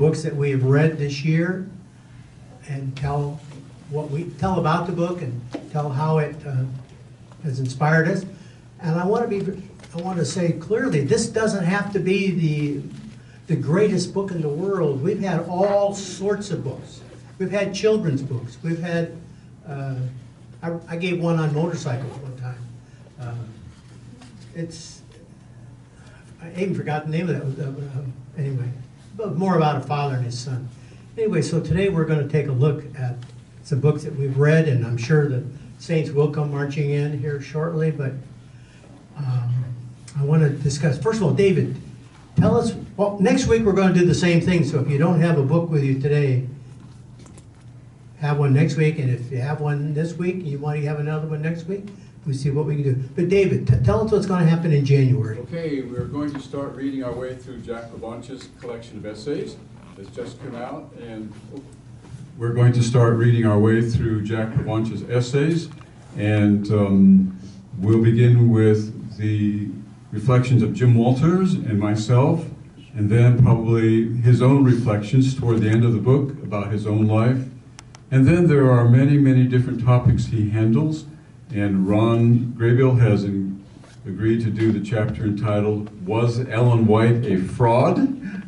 books that we have read this year and tell about the book and tell how it has inspired us. And I want to say clearly, this doesn't have to be the greatest book in the world. We've had all sorts of books. We've had children's books. We've had, I gave one on motorcycles one time. I even forgot the name of that. Anyway, but more about a father and his son. Anyway, so today we're going to take a look at some books that we've read, and I'm sure the saints will come marching in here shortly, but I want to discuss, first of all, David, tell us, well, next week we're going to do the same thing, so if you don't have a book with you today, have one next week, and if you have one this week, and you want to have another one next week, we see what we can do. But David, tell us what's going to happen in January. Okay, we're going to start reading our way through Jack LaBanche's collection of essays that's just come out, and we're going to start reading our way through Jack LaBanche's essays, and we'll begin with the reflections of Jim Walters and myself, and then probably his own reflections toward the end of the book about his own life. And then there are many, many different topics he handles, and Ron Graybill has agreed to do the chapter entitled, Was Ellen White a Fraud?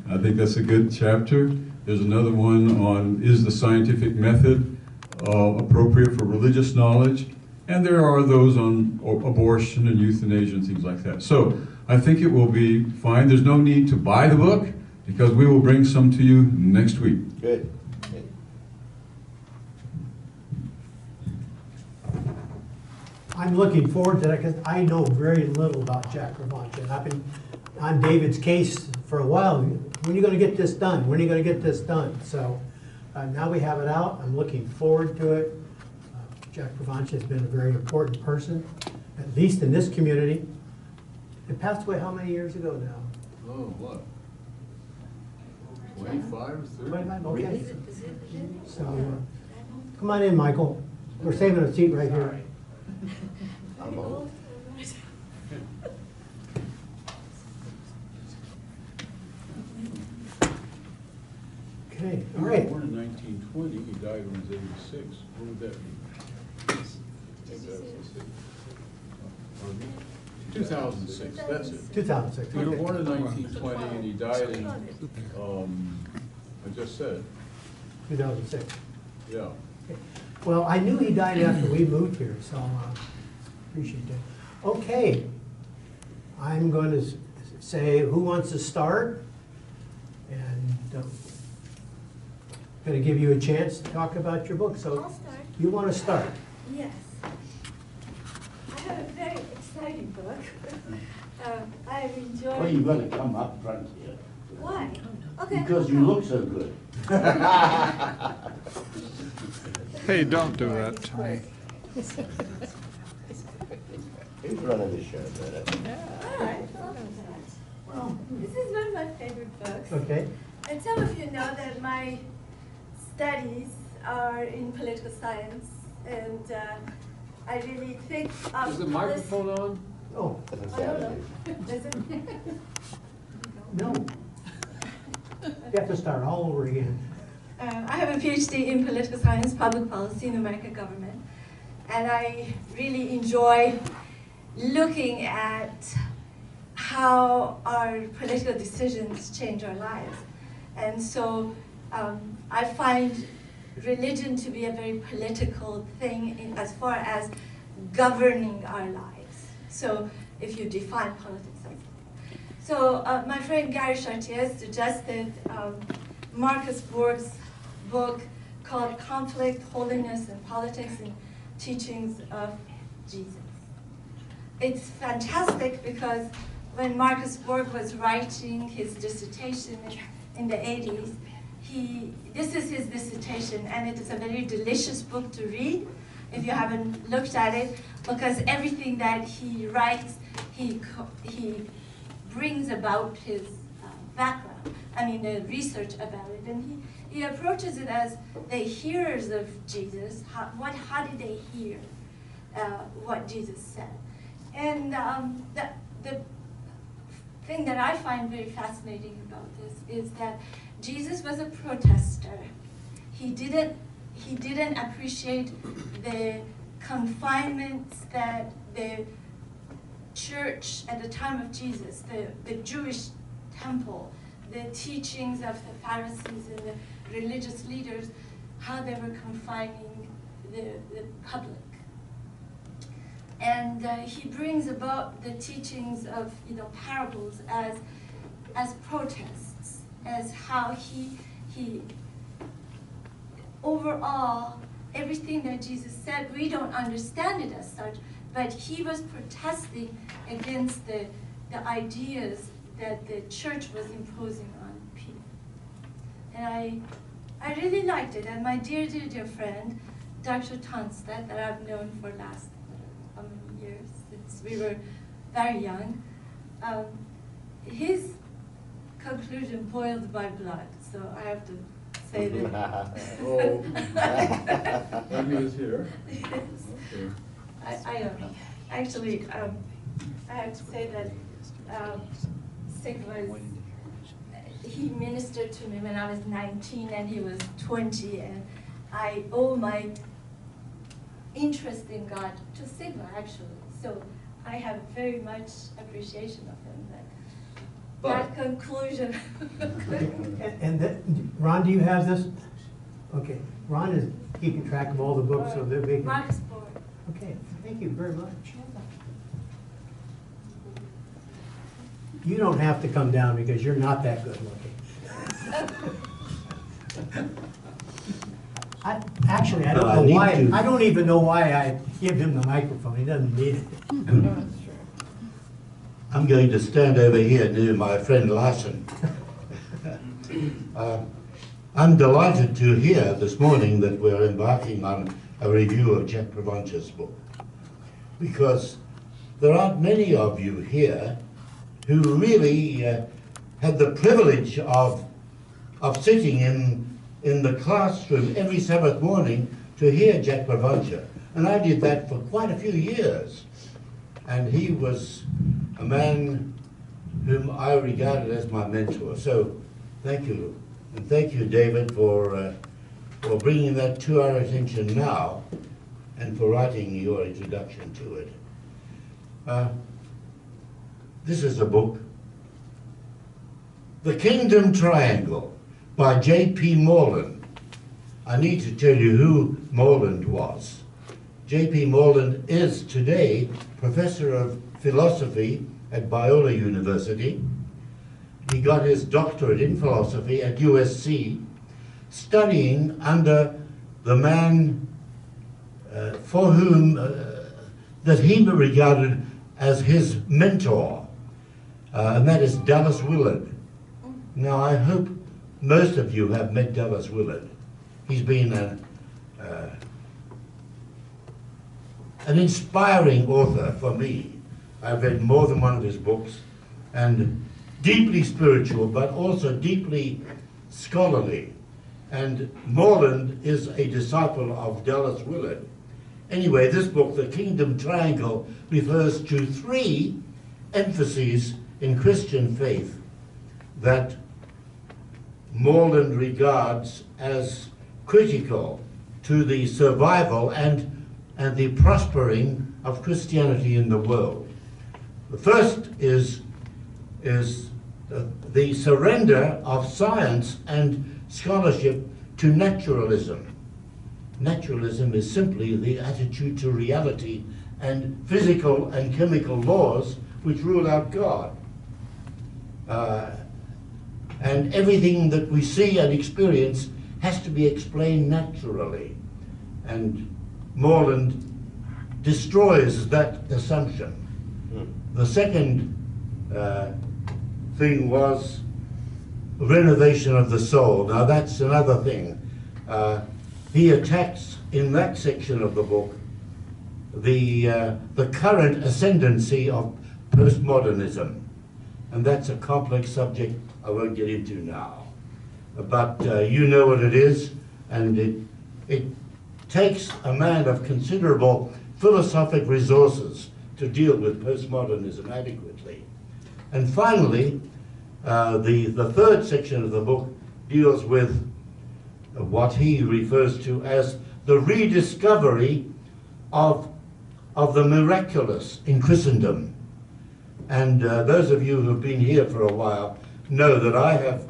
I think that's a good chapter. There's another one on, Is the Scientific Method appropriate for religious knowledge? And there are those on abortion and euthanasia and things like that. So I think it will be fine. There's no need to buy the book because we will bring some to you next week. Good. I'm looking forward to that because I know very little about Jack LaBanche, and I've been on David's case for a while. When are you going to get this done? When are you going to get this done? So now we have it out. I'm looking forward to it. Jack LaBanche has been a very important person, at least in this community. It passed away how many years ago now? Oh, what? 25 or 30? 25, okay. So come on in, Michael. We're saving a seat right here. Okay, all right. Born in 1920, he died when he was 86. What would that be? 2006, that's it. 2006. He was Okay. born in 1920 and he died in, I just said, 2006. yeah. Well, I knew he died after we moved here, so appreciate that. Okay, I'm going to say who wants to start, and going to give you a chance to talk about your book. So I'll start. you want to start? Yes. I have a very exciting book. I've enjoyed. Well, you've got to come up front here. Why? Okay. Because you look so good. Hey, don't do that to me. Who's running the show, Bennett? All right. Well, this is one of my favorite books. Okay. And some of you know that my studies are in political science, and I really think of Is the microphone on? Oh, I don't know. Is it? no. You have to start all over again. I have a PhD in political science, public policy, and American government, and I really enjoy looking at how our political decisions change our lives. And so I find religion to be a very political thing as far as governing our lives. So if you define politics. So my friend Gary Chartier suggested Marcus Borg's book called Conflict, Holiness, and Politics and Teachings of Jesus. It's fantastic because when Marcus Borg was writing his dissertation in the 80s, this is his dissertation, and it is a very delicious book to read if you haven't looked at it, because everything that he writes, he brings about his background, the research about it, and he approaches it as the hearers of Jesus. How did they hear what Jesus said? And the thing that I find very fascinating about this is that Jesus was a protester. He didn't appreciate the confinements that the church at the time of Jesus, the Jewish temple, the teachings of the Pharisees and the religious leaders, how they were confining the public. And he brings about the teachings of parables as protests, as how he overall everything that Jesus said, we don't understand it as such, but he was protesting against the ideas that the church was imposing on people. And I really liked it. And my dear friend, Dr. Tonstad, that I've known for last how many years, since we were very young, his conclusion boiled my blood. So I have to say that. Oh, and he is here. Yes. Okay. I don't know. Actually, I have to say that Sigmund, he ministered to me when I was 19 and he was 20, and I owe my interest in God to Sigma, actually. So I have very much appreciation of him. That conclusion. Ron, do you have this? Okay, Ron is keeping track of all the books so that we can. Mark's board. Okay, thank you very much. You don't have to come down because you're not that good looking. Actually, I don't know why. I don't even know why I give him the microphone. He doesn't need it. I'm going to stand over here near my friend Larson. I'm delighted to hear this morning that we're embarking on a review of Jack Pravancha's book, because there aren't many of you here who really had the privilege of sitting in the classroom every Sabbath morning to hear Jack Pravancha. And I did that for quite a few years. And he was a man whom I regarded as my mentor. So thank you. And thank you, David, for bringing that to our attention now and for writing your introduction to it. This is a book, The Kingdom Triangle by J.P. Moreland. I need to tell you who Moreland was. J.P. Moreland is today professor of philosophy at Biola University. He got his doctorate in philosophy at USC, studying under the man for whom that he regarded as his mentor, and that is Dallas Willard. Now, I hope most of you have met Dallas Willard. He's been an inspiring author for me. I've read more than one of his books, and deeply spiritual, but also deeply scholarly. And Moreland is a disciple of Dallas Willard. Anyway, this book, The Kingdom Triangle, refers to three emphases in Christian faith that Moreland regards as critical to the survival and the prospering of Christianity in the world. The first is the surrender of science and scholarship to naturalism. Naturalism is simply the attitude to reality and physical and chemical laws which rule out God. And everything that we see and experience has to be explained naturally. And Moreland destroys that assumption. The second thing was renovation of the soul. Now that's another thing. He attacks in that section of the book the current ascendancy of postmodernism. And that's a complex subject I won't get into now. But you know what it is, and it takes a man of considerable philosophic resources to deal with postmodernism adequately. And finally, the third section of the book deals with what he refers to as the rediscovery of the miraculous in Christendom. And those of you who've been here for a while know that I have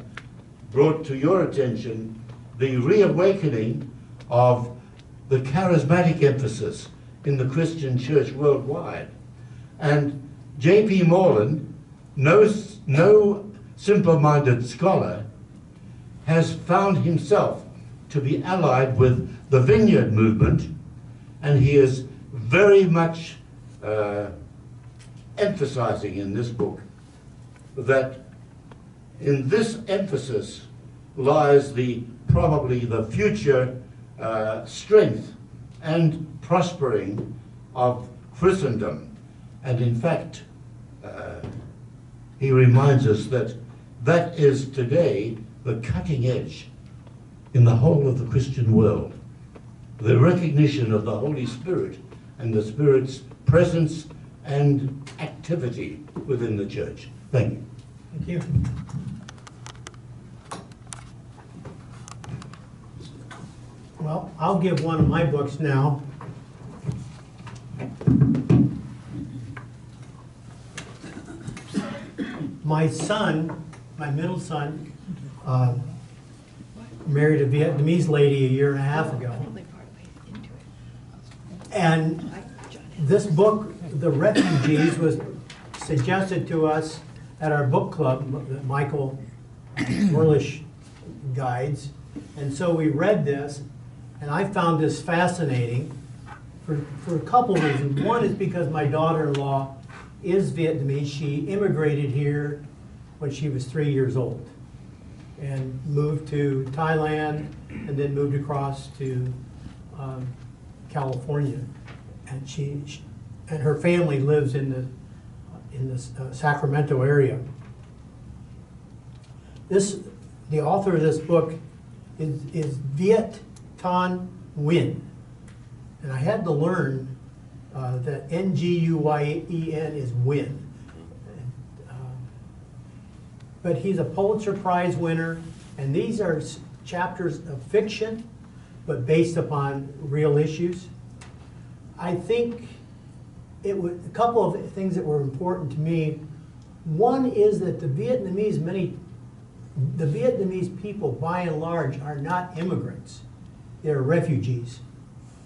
brought to your attention the reawakening of the charismatic emphasis in the Christian church worldwide. And J.P. Moreland, no simple-minded scholar, has found himself to be allied with the Vineyard movement, and he is very much emphasizing in this book that in this emphasis lies probably the future strength and prospering of Christendom. And in fact, he reminds us that that is today the cutting edge in the whole of the Christian world. The recognition of the Holy Spirit and the Spirit's presence and activity within the church. Thank you. Thank you. Well, I'll give one of my books now. My son, my middle son, married a Vietnamese lady a year and a half ago. And this book, The Refugees, was suggested to us at our book club that Michael Werlish guides. And so we read this, and I found this fascinating for a couple reasons. One is because my daughter-in-law is Vietnamese. She immigrated here when she was 3 years old and moved to Thailand and then moved across to California. And and her family lives in the Sacramento area. The author of this book is Viet Thanh Nguyen. And I had to learn that Nguyen is Nguyen. But he's a Pulitzer Prize winner, and these are chapters of fiction, but based upon real issues. I think a couple of things that were important to me. One is that the Vietnamese people, by and large, are not immigrants. They're refugees.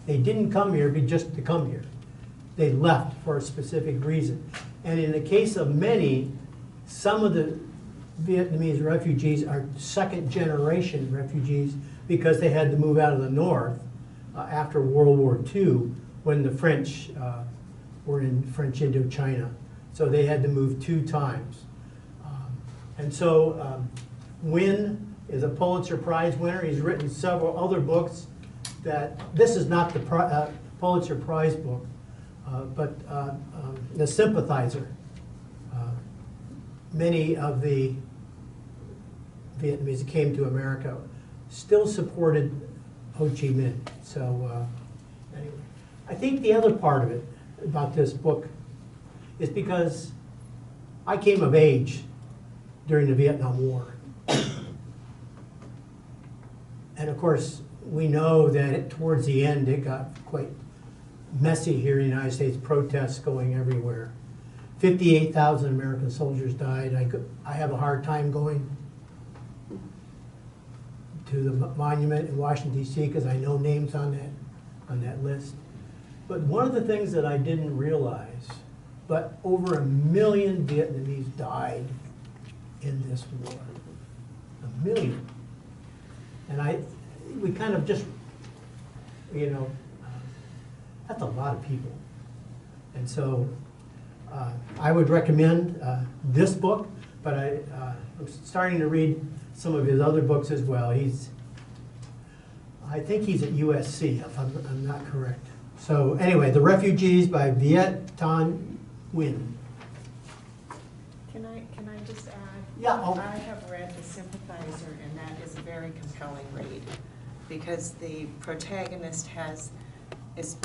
They didn't come here just to come here. They left for a specific reason. And in the case of many, some of the Vietnamese refugees are second-generation refugees because they had to move out of the north after World War II when the French were in French Indochina. So they had to move 2 times. And so Nguyen is a Pulitzer Prize winner. He's written several other books this is not the Pulitzer Prize book, but The Sympathizer. Many of the Vietnamese that came to America still supported Ho Chi Minh. So anyway, I think the other part of it about this book is because I came of age during the Vietnam War. And of course, we know that towards the end it got quite messy here in the United States, protests going everywhere. 58,000 American soldiers died. I have a hard time going to the monument in Washington, D.C. because I know names on that list. But one of the things that I didn't realize, but over 1 million Vietnamese died in this war. 1 million. And we kind of just, that's a lot of people. And so I would recommend this book, but I'm starting to read some of his other books as well. I think he's at USC, if I'm not correct. So anyway, The Refugees by Viet Thanh Nguyen. Can I just add? Yeah. I have read The Sympathizer, and that is a very compelling read because the protagonist is